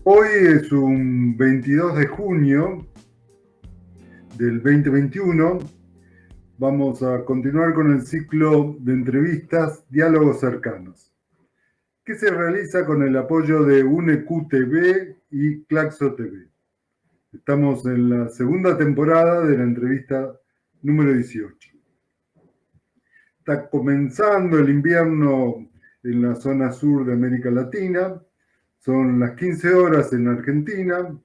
Hoy es un 22 de junio del 2021. Vamos a continuar con el ciclo de entrevistas Diálogos Cercanos, que se realiza con el apoyo de UNEQ TV y Claxo TV. Estamos en la segunda temporada de la entrevista número 18. Está comenzando el invierno en la zona sur de América Latina. Son las 15 horas en Argentina,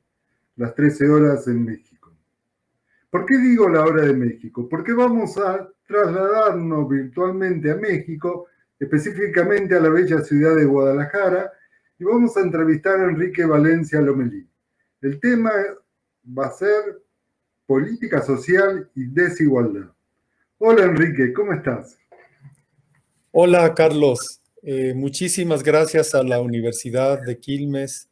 las 13 horas en México. ¿Por qué digo la hora de México? Porque vamos a trasladarnos virtualmente a México, específicamente a la bella ciudad de Guadalajara, y vamos a entrevistar a Enrique Valencia Lomelí. El tema va a ser política social y desigualdad. Hola Enrique, ¿cómo estás? Hola Carlos, muchísimas gracias a la Universidad de Quilmes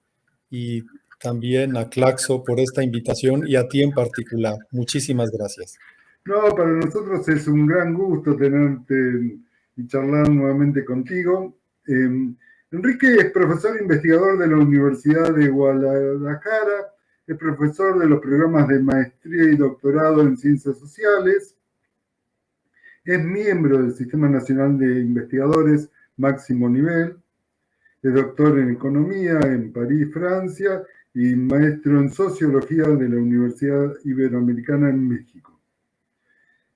y también a Claxo por esta invitación y a ti en particular. Muchísimas gracias. No, para nosotros es un gran gusto tenerte y charlar nuevamente contigo. Enrique es profesor investigador de la Universidad de Guadalajara, es profesor de los programas de maestría y doctorado en ciencias sociales, es miembro del Sistema Nacional de Investigadores máximo nivel, es doctor en economía en París, Francia, y maestro en sociología de la Universidad Iberoamericana en México.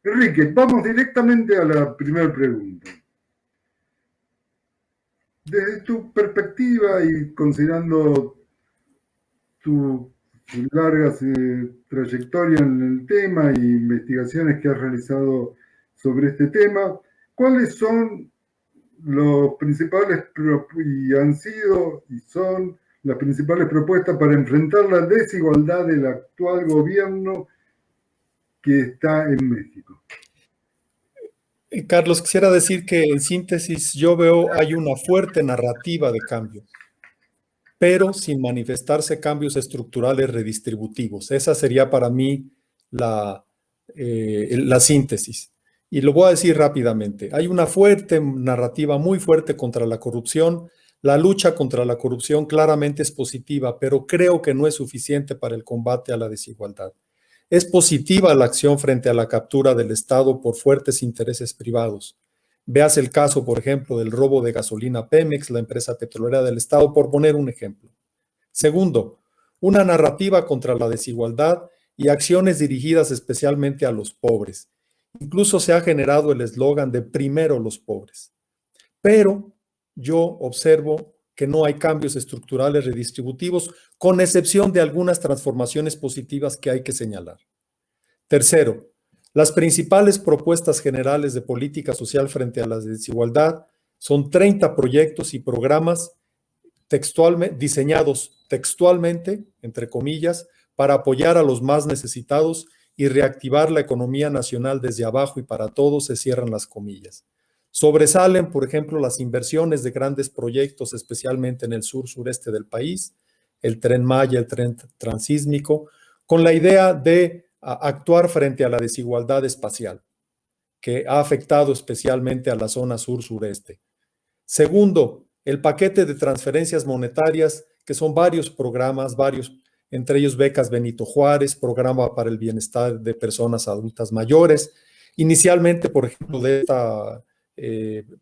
Enrique, vamos directamente a la primera pregunta. Desde tu perspectiva y considerando tu larga trayectoria en el tema e investigaciones que has realizado sobre este tema, ¿cuáles son los principales y han sido y son las principales propuestas para enfrentar la desigualdad del actual gobierno que está en México? Carlos, quisiera decir que en síntesis yo veo hay una fuerte narrativa de cambio, pero sin manifestarse cambios estructurales redistributivos. Esa sería para mí la síntesis. Y lo voy a decir rápidamente. Hay una fuerte narrativa, muy fuerte contra la corrupción. La lucha contra la corrupción claramente es positiva, pero creo que no es suficiente para el combate a la desigualdad. Es positiva la acción frente a la captura del Estado por fuertes intereses privados. Veas el caso, por ejemplo, del robo de gasolina Pemex, la empresa petrolera del Estado, por poner un ejemplo. Segundo, una narrativa contra la desigualdad y acciones dirigidas especialmente a los pobres. Incluso se ha generado el eslogan de primero los pobres. Pero yo observo que no hay cambios estructurales redistributivos, con excepción de algunas transformaciones positivas que hay que señalar. Tercero, las principales propuestas generales de política social frente a la desigualdad son 30 proyectos y programas diseñados textualmente, entre comillas, para apoyar a los más necesitados y reactivar la economía nacional desde abajo y para todos, se cierran las comillas. Sobresalen, por ejemplo, las inversiones de grandes proyectos, especialmente en el sur-sureste del país, el Tren Maya, el Tren Transísmico, con la idea de actuar frente a la desigualdad espacial, que ha afectado especialmente a la zona sur-sureste. Segundo, el paquete de transferencias monetarias, que son varios programas, entre ellos becas Benito Juárez, programa para el bienestar de personas adultas mayores. Inicialmente, por ejemplo, de esta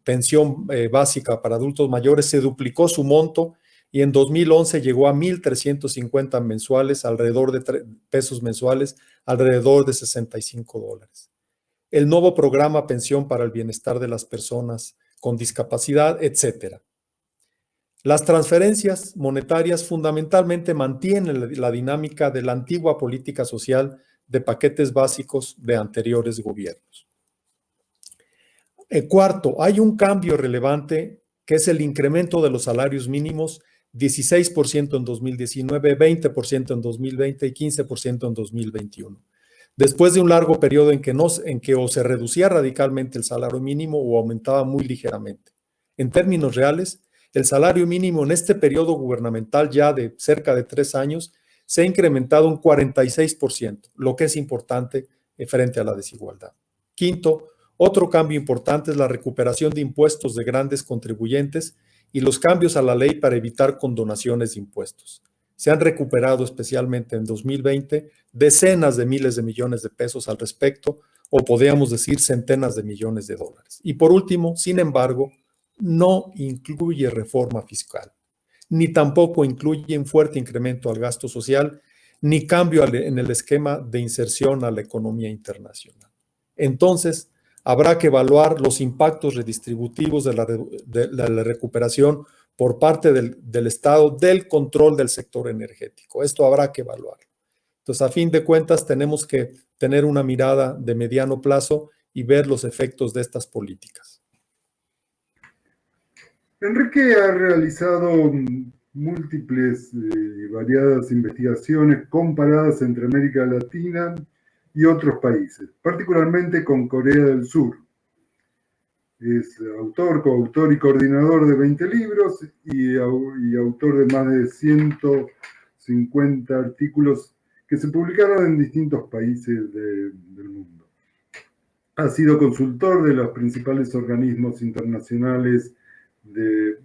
pensión básica para adultos mayores se duplicó su monto y en 2011 llegó a 1,350 mensuales, alrededor de pesos mensuales, alrededor de $65. El nuevo programa Pensión para el Bienestar de las Personas con Discapacidad, etcétera. Las transferencias monetarias fundamentalmente mantienen la dinámica de la antigua política social de paquetes básicos de anteriores gobiernos. Cuarto, hay un cambio relevante que es el incremento de los salarios mínimos, 16% en 2019, 20% en 2020 y 15% en 2021. Después de un largo periodo en que o se reducía radicalmente el salario mínimo o aumentaba muy ligeramente. En términos reales, el salario mínimo en este periodo gubernamental ya de cerca de 3 años se ha incrementado un 46%, lo que es importante frente a la desigualdad. Quinto, otro cambio importante es la recuperación de impuestos de grandes contribuyentes y los cambios a la ley para evitar condonaciones de impuestos. Se han recuperado especialmente en 2020 decenas de miles de millones de pesos al respecto, o podríamos decir centenas de millones de dólares. Y por último, sin embargo, no incluye reforma fiscal, ni tampoco incluye un fuerte incremento al gasto social, ni cambio en el esquema de inserción a la economía internacional. Entonces, habrá que evaluar los impactos redistributivos de la recuperación por parte del Estado del control del sector energético. Esto habrá que evaluar. Entonces, a fin de cuentas, tenemos que tener una mirada de mediano plazo y ver los efectos de estas políticas. Enrique ha realizado múltiples y variadas investigaciones comparadas entre América Latina y otros países, particularmente con Corea del Sur. Es autor, coautor y coordinador de 20 libros y autor de más de 150 artículos que se publicaron en distintos países del mundo. Ha sido consultor de los principales organismos internacionales de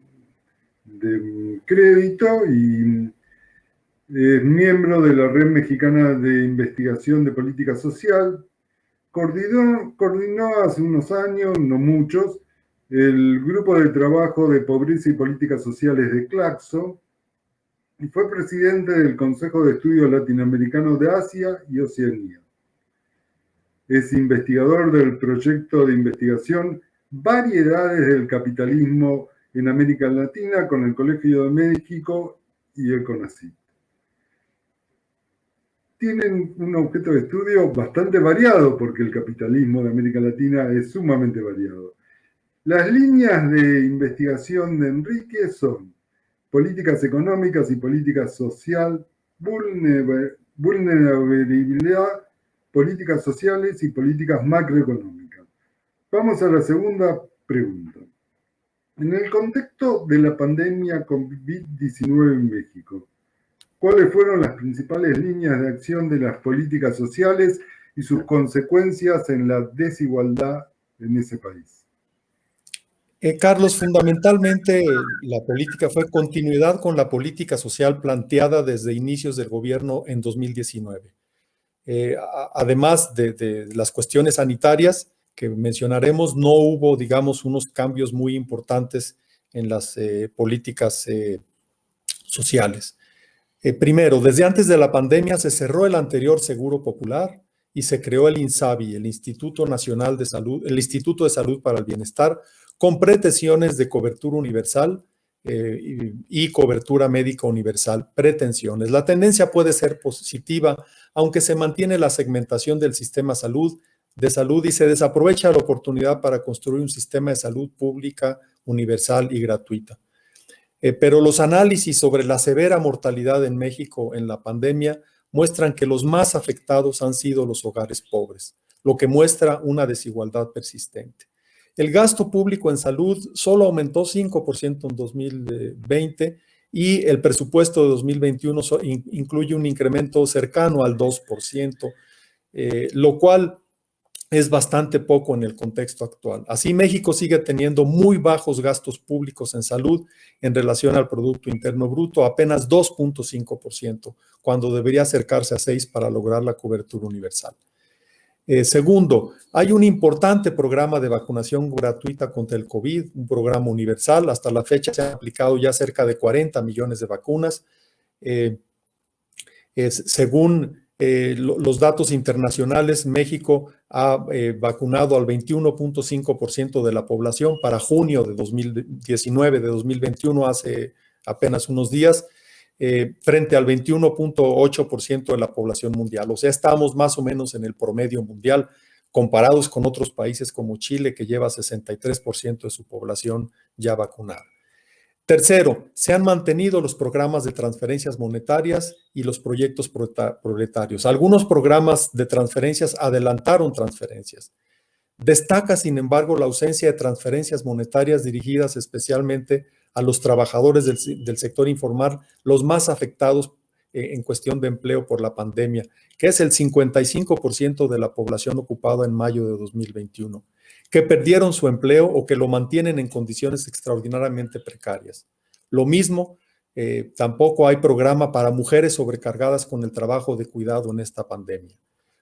crédito y es miembro de la Red Mexicana de Investigación de Política Social. Coordinó hace unos años, no muchos, el Grupo de Trabajo de Pobreza y Políticas Sociales de Claxo y fue presidente del Consejo de Estudios Latinoamericanos de Asia y Oceanía. Es investigador del proyecto de investigación Variedades del Capitalismo en América Latina con el Colegio de México y el CONACYT. Tienen un objeto de estudio bastante variado porque el capitalismo de América Latina es sumamente variado. Las líneas de investigación de Enrique son políticas económicas y política social, vulnerabilidad, políticas sociales y políticas macroeconómicas. Vamos a la segunda pregunta. En el contexto de la pandemia COVID-19 en México, ¿cuáles fueron las principales líneas de acción de las políticas sociales y sus consecuencias en la desigualdad en ese país? Carlos, fundamentalmente la política fue continuidad con la política social planteada desde inicios del gobierno en 2019. Además de las cuestiones sanitarias que mencionaremos, no hubo, digamos, unos cambios muy importantes en las políticas sociales. Primero, desde antes de la pandemia se cerró el anterior Seguro Popular y se creó el INSABI, el Instituto Nacional de Salud, el Instituto de Salud para el Bienestar, con pretensiones de cobertura universal y cobertura médica universal, pretensiones. La tendencia puede ser positiva, aunque se mantiene la segmentación del sistema de salud y se desaprovecha la oportunidad para construir un sistema de salud pública, universal y gratuita. Pero los análisis sobre la severa mortalidad en México en la pandemia muestran que los más afectados han sido los hogares pobres, lo que muestra una desigualdad persistente. El gasto público en salud solo aumentó 5% en 2020 y el presupuesto de 2021 incluye un incremento cercano al 2%, lo cual es bastante poco en el contexto actual. Así, México sigue teniendo muy bajos gastos públicos en salud en relación al Producto Interno Bruto, apenas 2.5%, cuando debería acercarse a 6% para lograr la cobertura universal. Segundo, hay un importante programa de vacunación gratuita contra el COVID, un programa universal. Hasta la fecha se han aplicado ya cerca de 40 millones de vacunas. Según los datos internacionales, México ha vacunado al 21.5% de la población para junio de 2019, de 2021, hace apenas unos días, frente al 21.8% de la población mundial. O sea, estamos más o menos en el promedio mundial, comparados con otros países como Chile, que lleva 63% de su población ya vacunada. Tercero, se han mantenido los programas de transferencias monetarias y los proyectos proletarios. Algunos programas de transferencias adelantaron transferencias. Destaca, sin embargo, la ausencia de transferencias monetarias dirigidas especialmente a los trabajadores del sector informal, los más afectados en cuestión de empleo por la pandemia, que es el 55% de la población ocupada en mayo de 2021, que perdieron su empleo o que lo mantienen en condiciones extraordinariamente precarias. Lo mismo Tampoco hay programa para mujeres sobrecargadas con el trabajo de cuidado en esta pandemia.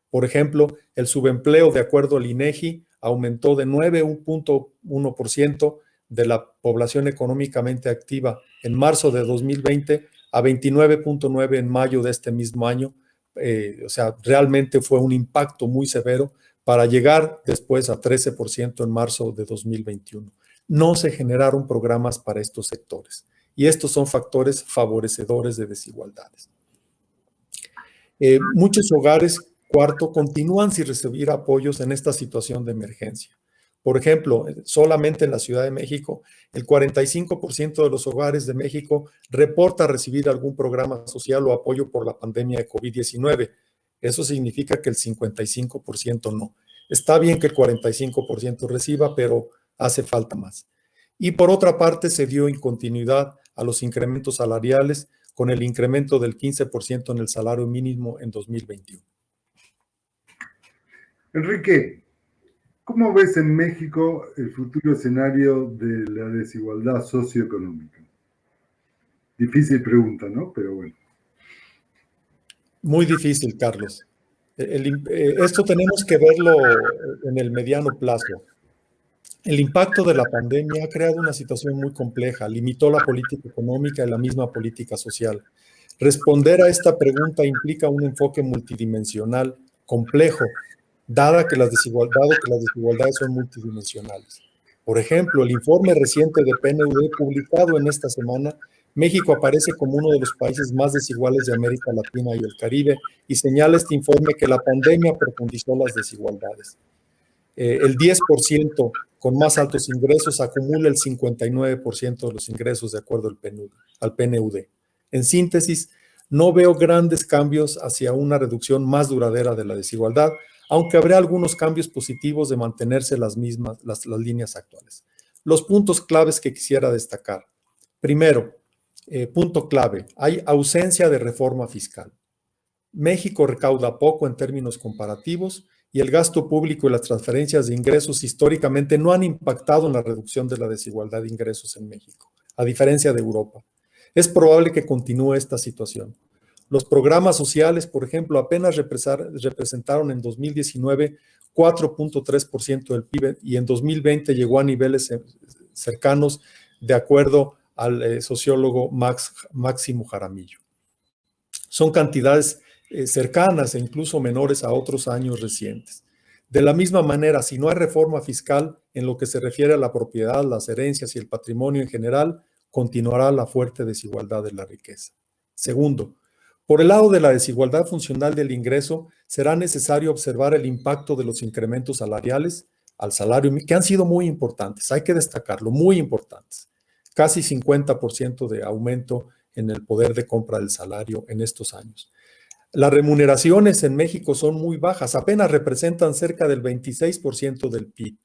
Por ejemplo, el subempleo, de acuerdo al INEGI, aumentó de 9,1% de la población económicamente activa en marzo de 2020 a 29,9% en mayo de este mismo año. O sea, realmente fue un impacto muy severo para llegar después a 13% en marzo de 2021. No se generaron programas para estos sectores y estos son factores favorecedores de desigualdades. Muchos hogares, cuarto, continúan sin recibir apoyos en esta situación de emergencia. Por ejemplo, solamente en la Ciudad de México, el 45% de los hogares de México reporta recibir algún programa social o apoyo por la pandemia de COVID-19. Eso significa que el 55% no. Está bien que el 45% reciba, pero hace falta más. Y por otra parte, se dio incontinuidad a los incrementos salariales con el incremento del 15% en el salario mínimo en 2021. Enrique, ¿cómo ves en México el futuro escenario de la desigualdad socioeconómica? Difícil pregunta, ¿no? Pero bueno. Muy difícil, Carlos. Esto tenemos que verlo en el mediano plazo. El impacto de la pandemia ha creado una situación muy compleja, limitó la política económica y la misma política social. Responder a esta pregunta implica un enfoque multidimensional complejo, dado que las desigualdades son multidimensionales. Por ejemplo, el informe reciente de PNUD publicado en esta semana, México aparece como uno de los países más desiguales de América Latina y el Caribe y señala este informe que la pandemia profundizó las desigualdades. El 10% con más altos ingresos acumula el 59% de los ingresos de acuerdo al PNUD. En síntesis, no veo grandes cambios hacia una reducción más duradera de la desigualdad, aunque habrá algunos cambios positivos de mantenerse las líneas actuales. Los puntos claves que quisiera destacar. Primero, punto clave, hay ausencia de reforma fiscal. México recauda poco en términos comparativos y el gasto público y las transferencias de ingresos históricamente no han impactado en la reducción de la desigualdad de ingresos en México, a diferencia de Europa. Es probable que continúe esta situación. Los programas sociales, por ejemplo, apenas representaron en 2019 4,3% del PIB y en 2020 llegó a niveles cercanos, de acuerdo al sociólogo Máximo Jaramillo. Son cantidades cercanas e incluso menores a otros años recientes. De la misma manera, si no hay reforma fiscal en lo que se refiere a la propiedad, las herencias y el patrimonio en general, continuará la fuerte desigualdad de la riqueza. Segundo, por el lado de la desigualdad funcional del ingreso, será necesario observar el impacto de los incrementos salariales al salario, que han sido muy importantes, hay que destacarlo, muy importantes. Casi 50% de aumento en el poder de compra del salario en estos años. Las remuneraciones en México son muy bajas, apenas representan cerca del 26% del PIB.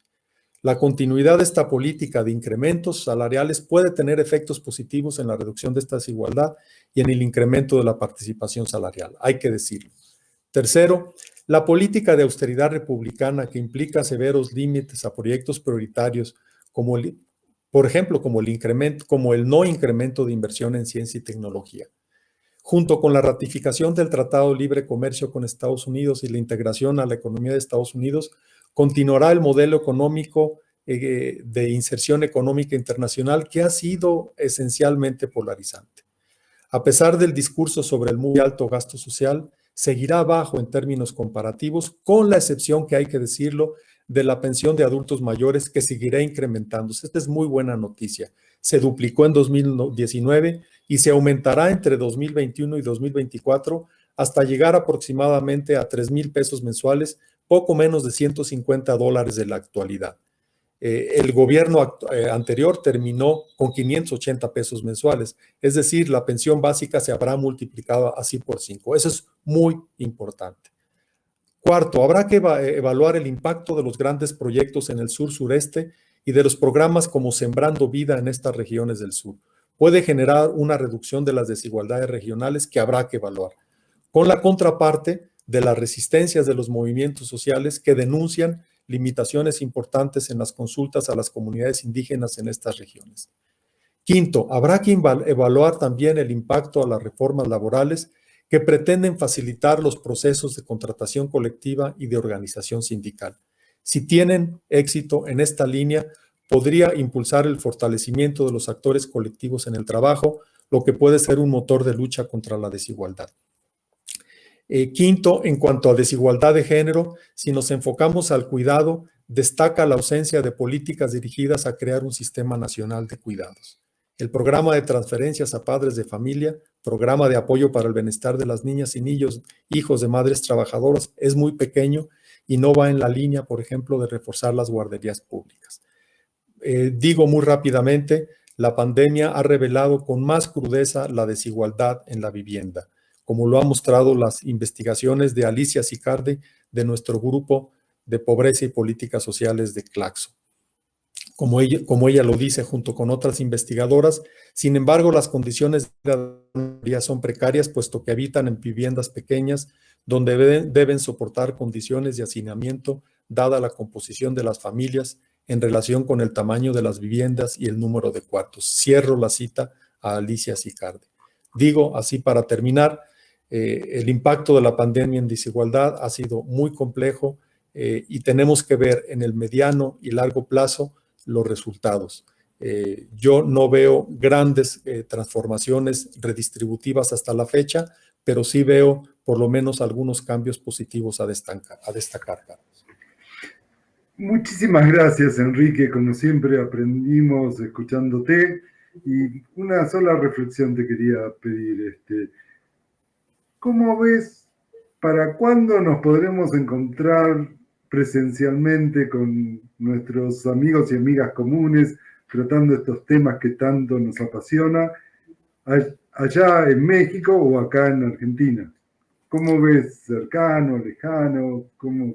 La continuidad de esta política de incrementos salariales puede tener efectos positivos en la reducción de esta desigualdad y en el incremento de la participación salarial, hay que decirlo. Tercero, la política de austeridad republicana que implica severos límites a proyectos prioritarios por ejemplo, como el no incremento de inversión en ciencia y tecnología. Junto con la ratificación del Tratado de Libre Comercio con Estados Unidos y la integración a la economía de Estados Unidos, continuará el modelo económico de inserción económica internacional que ha sido esencialmente polarizante. A pesar del discurso sobre el muy alto gasto social, seguirá bajo en términos comparativos, con la excepción, que hay que decirlo, de la pensión de adultos mayores, que seguirá incrementándose. Esta es muy buena noticia. Se duplicó en 2019 y se aumentará entre 2021 y 2024 hasta llegar aproximadamente a 3,000 pesos mensuales, poco menos de $150 de la actualidad. El gobierno anterior terminó con 580 pesos mensuales, es decir, la pensión básica se habrá multiplicado así por 5. Eso es muy importante. Cuarto, habrá que evaluar el impacto de los grandes proyectos en el sur-sureste y de los programas como Sembrando Vida en estas regiones del sur. Puede generar una reducción de las desigualdades regionales que habrá que evaluar, con la contraparte de las resistencias de los movimientos sociales que denuncian limitaciones importantes en las consultas a las comunidades indígenas en estas regiones. Quinto, habrá que evaluar también el impacto a las reformas laborales que pretenden facilitar los procesos de contratación colectiva y de organización sindical. Si tienen éxito en esta línea, podría impulsar el fortalecimiento de los actores colectivos en el trabajo, lo que puede ser un motor de lucha contra la desigualdad. Quinto, en cuanto a desigualdad de género, si nos enfocamos al cuidado, destaca la ausencia de políticas dirigidas a crear un sistema nacional de cuidados. El programa de transferencias a padres de familia, programa de apoyo para el bienestar de las niñas y niños, hijos de madres trabajadoras, es muy pequeño y no va en la línea, por ejemplo, de reforzar las guarderías públicas. Digo muy rápidamente, la pandemia ha revelado con más crudeza la desigualdad en la vivienda, como lo han mostrado las investigaciones de Alicia Sicardi de nuestro grupo de pobreza y políticas sociales de Claxo. Como ella lo dice junto con otras investigadoras, sin embargo, las condiciones de vida son precarias, puesto que habitan en viviendas pequeñas, donde deben soportar condiciones de hacinamiento, dada la composición de las familias en relación con el tamaño de las viviendas y el número de cuartos. Cierro la cita a Alicia Sicardi. Digo, así para terminar, el impacto de la pandemia en desigualdad ha sido muy complejo y tenemos que ver en el mediano y largo plazo los resultados. Yo no veo grandes transformaciones redistributivas hasta la fecha, pero sí veo por lo menos algunos cambios positivos a destacar. Muchísimas gracias, Enrique. Como siempre, aprendimos escuchándote. Y una sola reflexión te quería pedir. ¿Cómo ves para cuándo nos podremos encontrar presencialmente con nuestros amigos y amigas comunes tratando estos temas que tanto nos apasiona, allá en México o acá en Argentina? ¿Cómo ves? ¿Cercano, lejano? ¿Cómo?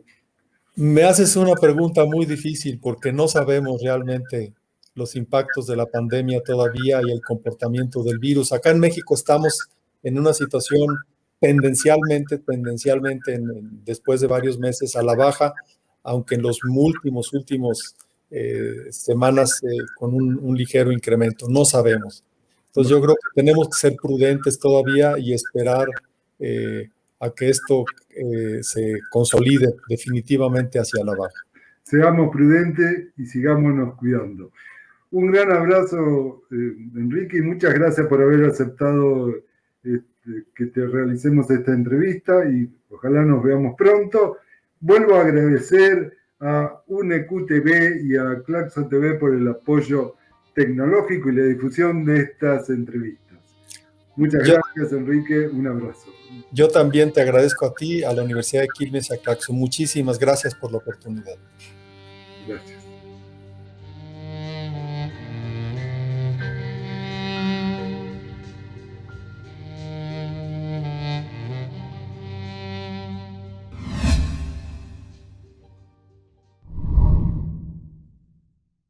Me haces una pregunta muy difícil porque no sabemos realmente los impactos de la pandemia todavía y el comportamiento del virus. Acá en México estamos en una situación tendencialmente después de varios meses a la baja, aunque en los últimos semanas con un ligero incremento. No sabemos. Entonces yo creo que tenemos que ser prudentes todavía y esperar a que esto se consolide definitivamente hacia la baja. Seamos prudentes y sigámonos cuidando. Un gran abrazo, Enrique, y muchas gracias por haber aceptado que te realicemos esta entrevista y ojalá nos veamos pronto. Vuelvo a agradecer a UNEQ TV y a Claxo TV por el apoyo tecnológico y la difusión de estas entrevistas. Muchas gracias, Enrique. Un abrazo. Yo también te agradezco a ti, a la Universidad de Quilmes y a Claxo. Muchísimas gracias por la oportunidad. Gracias.